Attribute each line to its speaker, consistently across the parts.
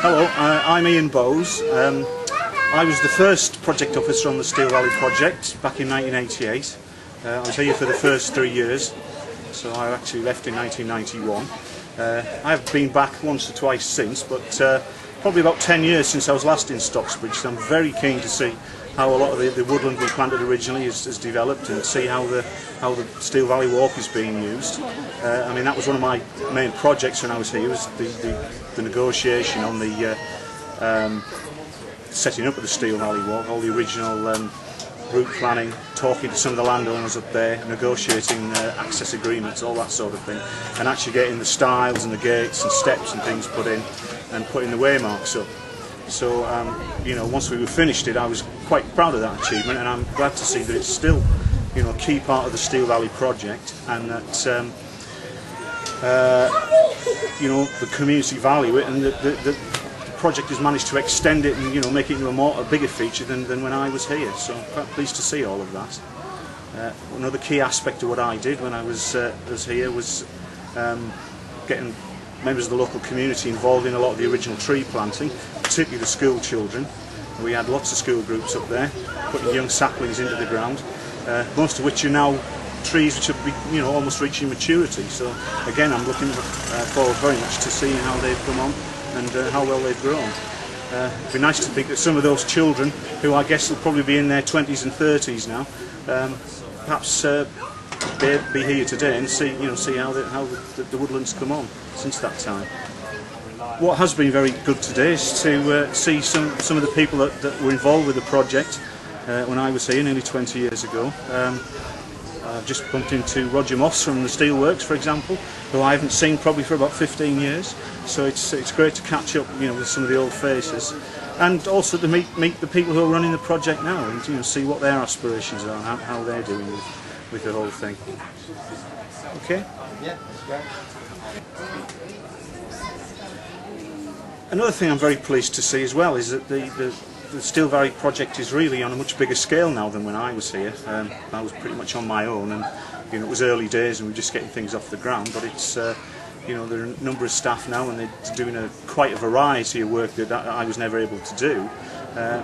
Speaker 1: Hello, I'm Ian Bowes. I was the first project officer on the Steel Valley project back in 1988. I was here for the first 3 years, so I actually left in 1991. I've been back once or twice since, but probably about 10 years since I was last in Stocksbridge, so I'm very keen to see how a lot of the woodland we planted originally has developed, and see how the Steel Valley Walk is being used. I mean, that was one of my main projects when I was here, was the negotiation on the setting up of the Steel Valley Walk, all the original route planning, talking to some of the landowners up there, negotiating access agreements, all that sort of thing, and actually getting the stiles and the gates and steps and things put in, and putting the waymarks up. So, you know, once we finished it, I was quite proud of that achievement, and I'm glad to see that it's still, you know, a key part of the Steel Valley project, and that, you know, the community value it, and the project has managed to extend it and, you know, make it into a bigger feature than when I was here. So I'm quite pleased to see all of that. Another key aspect of what I did when I was here was getting members of the local community involved in a lot of the original tree planting, particularly the school children. We had lots of school groups up there, putting young saplings into the ground, most of which are now trees which are, you know, almost reaching maturity. So again, I'm looking forward very much to seeing how they've come on and how well they've grown. It'd be nice to think that some of those children, who I guess will probably be in their 20s and 30s now, perhaps be here today and see, you know, see how the woodlands come on since that time. What has been very good today is to see some of the people that were involved with the project when I was here nearly 20 years ago. I've just bumped into Roger Moss from the Steelworks, for example, who I haven't seen probably for about 15 years. So it's great to catch up, you know, with some of the old faces, and also to meet the people who are running the project now, and, you know, see what their aspirations are and how they're doing with the whole thing. Okay?
Speaker 2: Yeah, that's great.
Speaker 1: Another thing I'm very pleased to see as well is that the Steel Valley project is really on a much bigger scale now than when I was here. I was pretty much on my own, and, you know, it was early days and we were just getting things off the ground, but it's you know, there are a number of staff now, and they're doing quite a variety of work that I was never able to do.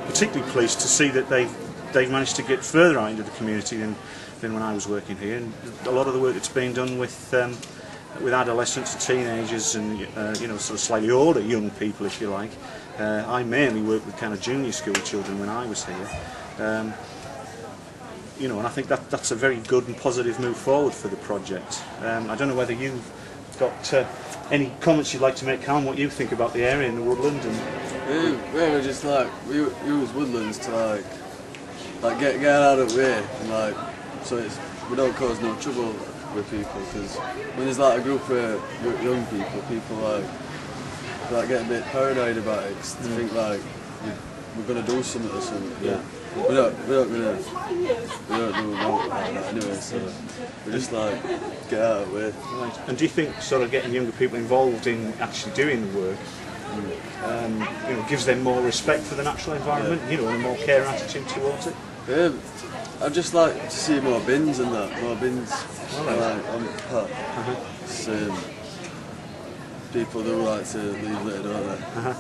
Speaker 1: Particularly pleased to see that they've managed to get further out into the community than when I was working here, and a lot of the work that's being done with adolescents and teenagers and you know, sort of slightly older young people, if you like. I mainly worked with kind of junior school children when I was here. You know, and I think that's a very good and positive move forward for the project. I don't know whether you've got any comments you'd like to make, Callum, what you think about the area and the woodland. And
Speaker 3: we were just like, we use woodlands to like get out of the way, and so we don't cause no trouble with people, because when there's like a group of young people like get a bit paranoid about it, cause they think like we're gonna do something or something.
Speaker 1: Yeah.
Speaker 3: We don't do nothing like that anyway, so we just like get out of the way.
Speaker 1: Right. And do you think sort of getting younger people involved in actually doing the work, you know, gives them more respect for the natural environment, you know, and a more care attitude towards it?
Speaker 3: Yeah, I'd just like to see more bins and that, more bins on the path. People do like to leave litter, don't they?